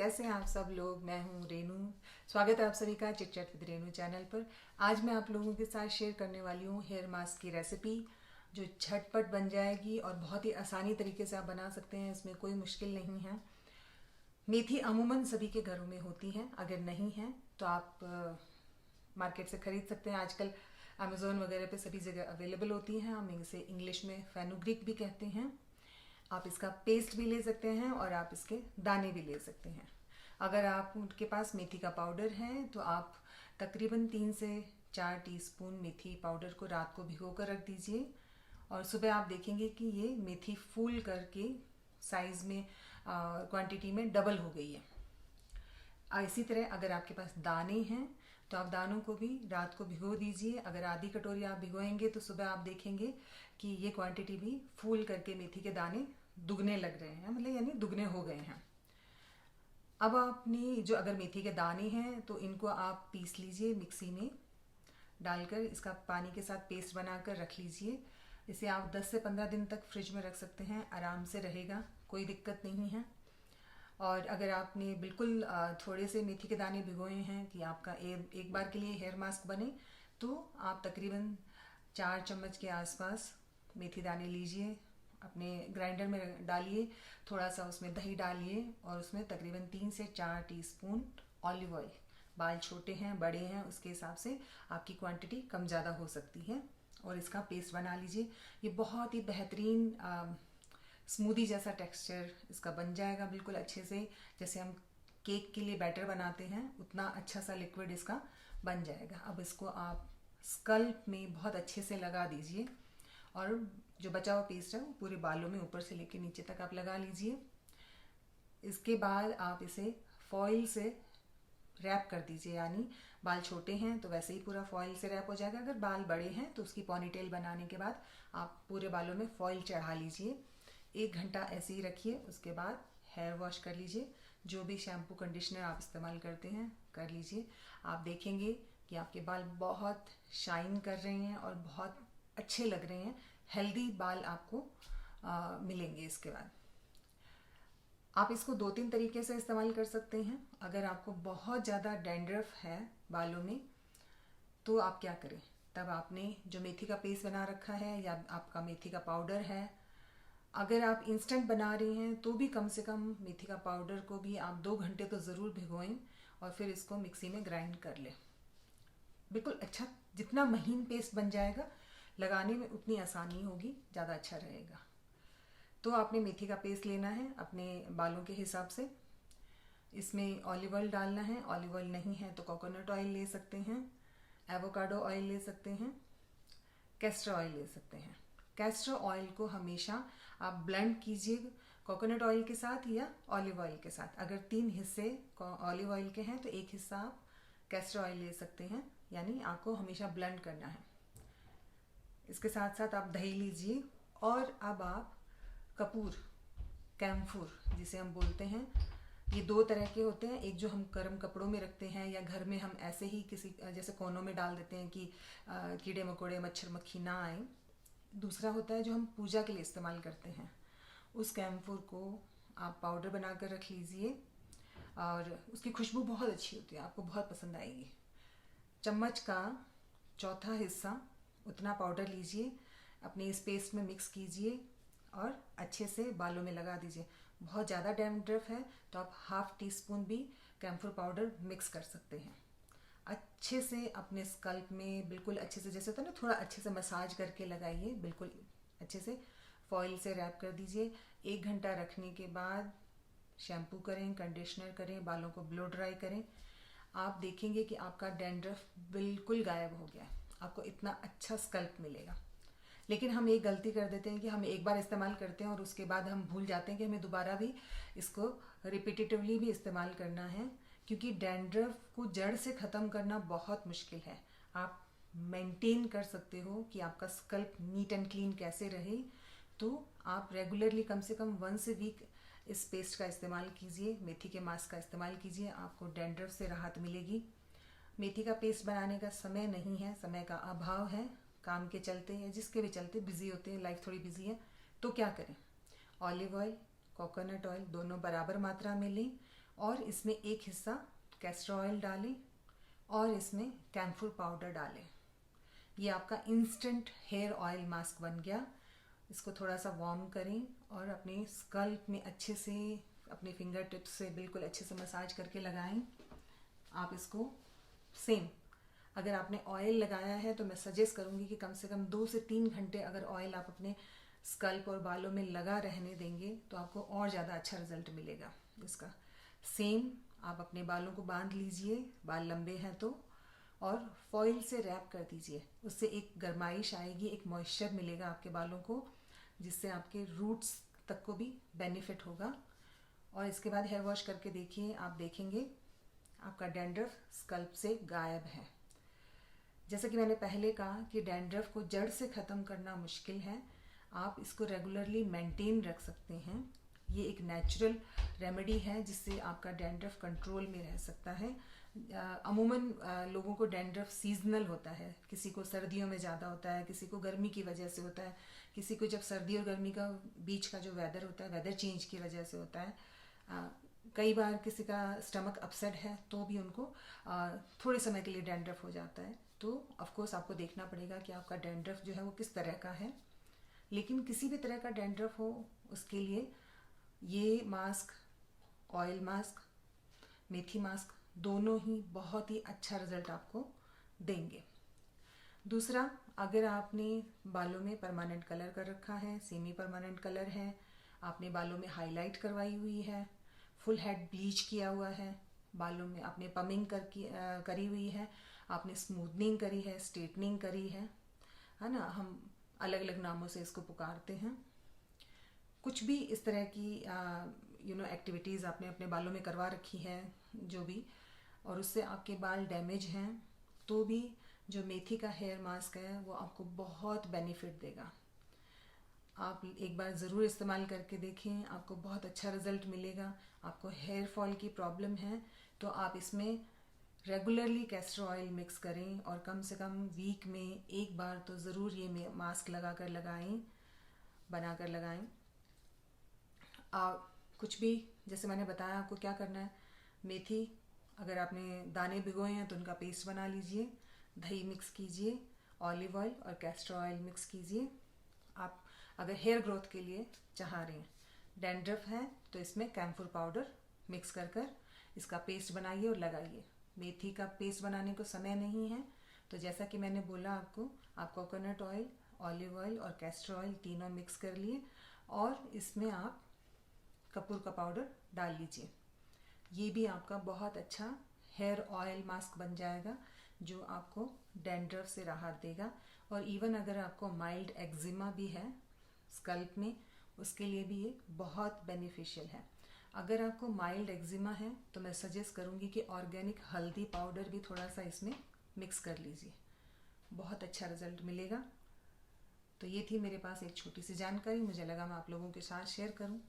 कैसे हैं आप सब लोग। मैं हूं रेनू। स्वागत है आप सभी का chit chat with Renu channel पर। आज मैं आप लोगों के साथ शेयर करने वाली हूं हेयर मास्क की रेसिपी, जो झटपट बन जाएगी और बहुत ही आसानी तरीके से आप बना सकते हैं। इसमें कोई मुश्किल नहीं है। मेथी अमूमन सभी के घरों में होती है, अगर नहीं है तो आप मार्केट से खरीद सकते हैं। आजकल अमेज़ोन वगैरह पे सभी जगह अवेलेबल होती हैं। हम इसे इंग्लिश में फेनुग्रीक भी कहते हैं। आप इसका पेस्ट भी ले सकते हैं और आप इसके दाने भी ले सकते हैं। अगर आप उनके पास मेथी का पाउडर है तो आप तकरीबन 3 से 4 टीस्पून मेथी पाउडर को रात को भिगो कर रख दीजिए और सुबह आप देखेंगे कि ये मेथी फूल करके साइज़ में क्वांटिटी में डबल हो गई है। इसी तरह अगर आपके पास दाने हैं तो आप दानों को भी रात को भिगो दीजिए। अगर आधी कटोरी आप भिगोएंगे तो सुबह आप देखेंगे कि ये क्वांटिटी भी फूल करके मेथी के दाने दुगने लग रहे हैं, मतलब यानी दुगने हो गए हैं। अब आपने जो अगर मेथी के दाने हैं तो इनको आप पीस लीजिए, मिक्सी में डालकर इसका पानी के साथ पेस्ट बनाकर रख लीजिए। इसे आप 10 से 15 दिन तक फ्रिज में रख सकते हैं, आराम से रहेगा, कोई दिक्कत नहीं है। और अगर आपने बिल्कुल थोड़े से मेथी के दाने भिगोए हैं कि आपका एक बार के लिए हेयर मास्क बने, तो आप तकरीबन 4 चम्मच के आसपास मेथी दाने लीजिए, अपने ग्राइंडर में डालिए, थोड़ा सा उसमें दही डालिए और उसमें तकरीबन 3 से 4 टीस्पून ऑलिव ऑयल। बाल छोटे हैं बड़े हैं उसके हिसाब से आपकी क्वांटिटी कम ज़्यादा हो सकती है। और इसका पेस्ट बना लीजिए। ये बहुत ही बेहतरीन स्मूदी जैसा टेक्सचर इसका बन जाएगा, बिल्कुल अच्छे से। जैसे हम केक के लिए बैटर बनाते हैं उतना अच्छा सा लिक्विड इसका बन जाएगा। अब इसको आप स्कल्प में बहुत अच्छे से लगा दीजिए और जो बचा हुआ पेस्ट है वो पूरे बालों में ऊपर से लेकर नीचे तक आप लगा लीजिए। इसके बाद आप इसे फॉइल से रैप कर दीजिए, यानी बाल छोटे हैं तो वैसे ही पूरा फॉइल से रैप हो जाएगा। अगर बाल बड़े हैं तो उसकी पॉनीटेल बनाने के बाद आप पूरे बालों में फॉइल चढ़ा लीजिए। 1 घंटा ऐसे ही रखिए, उसके बाद हेयर वॉश कर लीजिए। जो भी शैम्पू कंडीशनर आप इस्तेमाल करते हैं कर लीजिए। आप देखेंगे कि आपके बाल बहुत शाइन कर रहे हैं और बहुत अच्छे लग रहे हैं। हेल्दी बाल आपको मिलेंगे। इसके बाद आप इसको 2-3 तरीके से इस्तेमाल कर सकते हैं। अगर आपको बहुत ज़्यादा डैंड्रफ है बालों में तो आप क्या करें, तब आपने जो मेथी का पेस्ट बना रखा है या आपका मेथी का पाउडर है, अगर आप इंस्टेंट बना रही हैं तो भी कम से कम मेथी का पाउडर को भी आप 2 घंटे तो ज़रूर भिगोएं और फिर इसको मिक्सी में ग्राइंड कर लें। बिल्कुल अच्छा, जितना महीन पेस्ट बन जाएगा लगाने में उतनी आसानी होगी, ज़्यादा अच्छा रहेगा। तो आपने मेथी का पेस्ट लेना है अपने बालों के हिसाब से। इसमें ऑलिव ऑयल डालना है। ऑलिव ऑयल नहीं है तो कोकोनट ऑयल ले सकते हैं, एवोकाडो ऑयल ले सकते हैं, कैस्टर ऑयल ले सकते हैं। कैस्टर ऑयल को हमेशा आप ब्लेंड कीजिए कोकोनट ऑयल के साथ या ऑलिव ऑयल के साथ। अगर 3 हिस्से ऑलिव ऑयल के हैं तो 1 हिस्सा आप कैस्टर ऑयल ले सकते हैं, यानी आपको हमेशा ब्लेंड करना है। इसके साथ साथ आप दही लीजिए और अब आप कपूर, कैम्फूर जिसे हम बोलते हैं, ये 2 तरह के होते हैं। एक जो हम गर्म कपड़ों में रखते हैं या घर में हम ऐसे ही किसी जैसे कोनों में डाल देते हैं कि कीड़े मकोड़े मच्छर मक्खी ना आए। दूसरा होता है जो हम पूजा के लिए इस्तेमाल करते हैं। उस कैम्फूर को आप पाउडर बनाकर रख लीजिए और उसकी खुशबू बहुत अच्छी होती है, आपको बहुत पसंद आएगी। चम्मच का 1/4 हिस्सा उतना पाउडर लीजिए, अपने इस पेस्ट में मिक्स कीजिए और अच्छे से बालों में लगा दीजिए। बहुत ज़्यादा डैंड्रफ है तो आप 1/2 टीस्पून भी कैम्फर पाउडर मिक्स कर सकते हैं। अच्छे से अपने स्कल्प में बिल्कुल अच्छे से, जैसे होता है ना, थोड़ा अच्छे से मसाज करके लगाइए। बिल्कुल अच्छे से फॉइल से रैप कर दीजिए। 1 घंटा रखने के बाद शैम्पू करें, कंडीशनर करें, बालों को ब्लो ड्राई करें। आप देखेंगे कि आपका डैंड्रफ बिल्कुल गायब हो गया है, आपको इतना अच्छा स्कल्प मिलेगा। लेकिन हम एक गलती कर देते हैं कि हम एक बार इस्तेमाल करते हैं और उसके बाद हम भूल जाते हैं कि हमें दोबारा भी इसको रिपीटेटिवली भी इस्तेमाल करना है, क्योंकि डैंड्रफ को जड़ से ख़त्म करना बहुत मुश्किल है। आप मेंटेन कर सकते हो कि आपका स्कल्प नीट एंड क्लीन कैसे रहे, तो आप रेगुलरली कम से कम 1 वीक इस पेस्ट का इस्तेमाल कीजिए, मेथी के मास्क का इस्तेमाल कीजिए, आपको डैंड्रफ से राहत मिलेगी। मेथी का पेस्ट बनाने का समय नहीं है, समय का अभाव है, काम के चलते या जिसके भी चलते बिजी होते हैं, लाइफ थोड़ी बिजी है, तो क्या करें, ऑलिव ऑयल कोकोनट ऑयल दोनों बराबर मात्रा में लें और इसमें एक हिस्सा कैस्टर ऑयल डालें और इसमें कैम्फर पाउडर डालें। ये आपका इंस्टेंट हेयर ऑयल मास्क बन गया। इसको थोड़ा सा वार्म करें और अपने स्कल्प में अच्छे से अपने फिंगर टिप्स से बिल्कुल अच्छे से मसाज करके लगाएं। आप इसको सेम अगर आपने ऑयल लगाया है तो मैं सजेस्ट करूंगी कि कम से कम 2 से 3 घंटे अगर ऑयल आप अपने स्कल्प और बालों में लगा रहने देंगे तो आपको और ज़्यादा अच्छा रिजल्ट मिलेगा इसका। सेम आप अपने बालों को बांध लीजिए, बाल लंबे हैं तो, और फॉइल से रैप कर दीजिए। उससे एक गर्माइश आएगी, एक मॉइस्चर मिलेगा आपके बालों को, जिससे आपके रूट्स तक को भी बेनिफिट होगा। और इसके बाद हेयर वॉश करके देखिए, आप देखेंगे आपका डैंड्रफ स्कल्प से गायब है। जैसा कि मैंने पहले कहा कि डैंड्रफ को जड़ से ख़त्म करना मुश्किल है, आप इसको रेगुलरली मेंटेन रख सकते हैं। ये एक नेचुरल रेमेडी है जिससे आपका डैंड्रफ कंट्रोल में रह सकता है। अमूमन लोगों को डैंड्रफ सीजनल होता है, किसी को सर्दियों में ज़्यादा होता है, किसी को गर्मी की वजह से होता है, किसी को जब सर्दी और गर्मी का बीच का जो वेदर होता है, वेदर चेंज की वजह से होता है। कई बार किसी का स्टमक अपसेट है तो भी उनको थोड़े समय के लिए डैंड्रफ हो जाता है। तो ऑफ कोर्स आपको देखना पड़ेगा कि आपका डैंड्रफ जो है वो किस तरह का है। लेकिन किसी भी तरह का डैंड्रफ हो उसके लिए ये मास्क, ऑयल मास्क, मेथी मास्क दोनों ही बहुत ही अच्छा रिजल्ट आपको देंगे। दूसरा, अगर आपने बालों में परमानेंट कलर कर रखा है, सेमी परमानेंट कलर है, आपने बालों में हाईलाइट करवाई हुई है, फुल हेड ब्लीच किया हुआ है, बालों में आपने पमिंग करी हुई है, आपने स्मूथनिंग करी है, स्ट्रेटनिंग करी है ना, हम अलग अलग नामों से इसको पुकारते हैं। कुछ भी इस तरह की एक्टिविटीज़ आपने अपने बालों में करवा रखी है जो भी, और उससे आपके बाल डैमेज हैं, तो भी जो मेथी का हेयर मास्क है वो आपको बहुत बेनिफिट देगा। आप एक बार ज़रूर इस्तेमाल करके देखें, आपको बहुत अच्छा रिजल्ट मिलेगा। आपको हेयर फॉल की प्रॉब्लम है तो आप इसमें रेगुलरली कैस्टर ऑयल मिक्स करें और कम से कम वीक में एक बार तो ज़रूर ये मास्क बनाकर लगाएं। कुछ भी जैसे मैंने बताया आपको क्या करना है। मेथी अगर आपने दाने भिगोए हैं तो उनका पेस्ट बना लीजिए, दही मिक्स कीजिए, ऑलिव ऑयल और कैस्टर ऑयल मिक्स कीजिए। आप अगर हेयर ग्रोथ के लिए चाह रहे हैं, डैंड्रफ है तो इसमें कैम्फर पाउडर मिक्स कर इसका पेस्ट बनाइए और लगाइए। मेथी का पेस्ट बनाने को समय नहीं है तो जैसा कि मैंने बोला आपको, आप कोकोनट ऑयल, ऑलिव ऑयल और कैस्टर ऑयल तीनों मिक्स कर लिए और इसमें आप कपूर का पाउडर डाल लीजिए। ये भी आपका बहुत अच्छा हेयर ऑयल मास्क बन जाएगा जो आपको डैंड्रफ से राहत देगा। और इवन अगर आपको माइल्ड एक्जिमा भी है स्कल्प में, उसके लिए भी ये बहुत बेनिफिशियल है। अगर आपको माइल्ड एक्जिमा है तो मैं सजेस्ट करूँगी कि ऑर्गेनिक हल्दी पाउडर भी थोड़ा सा इसमें मिक्स कर लीजिए, बहुत अच्छा रिजल्ट मिलेगा। तो ये थी मेरे पास एक छोटी सी जानकारी, मुझे लगा मैं आप लोगों के साथ शेयर करूं।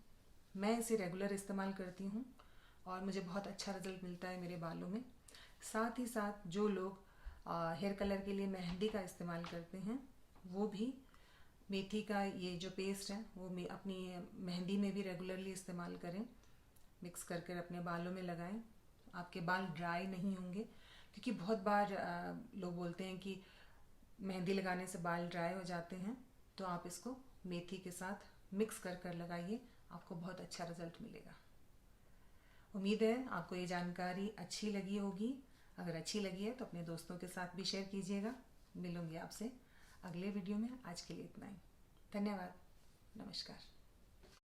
मैं इसे रेगुलर इस्तेमाल करती हूं और मुझे बहुत अच्छा रिजल्ट मिलता है मेरे बालों में। साथ ही साथ जो लोग हेयर कलर के लिए मेहंदी का इस्तेमाल करते हैं वो भी मेथी का ये जो पेस्ट है वो अपनी मेहंदी में भी रेगुलरली इस्तेमाल करें, मिक्स कर अपने बालों में लगाएं। आपके बाल ड्राई नहीं होंगे, क्योंकि बहुत बार लोग बोलते हैं कि मेहंदी लगाने से बाल ड्राई हो जाते हैं। तो आप इसको मेथी के साथ मिक्स कर लगाइए, आपको बहुत अच्छा रिजल्ट मिलेगा। उम्मीद है आपको ये जानकारी अच्छी लगी होगी। अगर अच्छी लगी है तो अपने दोस्तों के साथ भी शेयर कीजिएगा। मिलूंगी आपसे अगले वीडियो में। आज के लिए इतना ही। धन्यवाद। नमस्कार।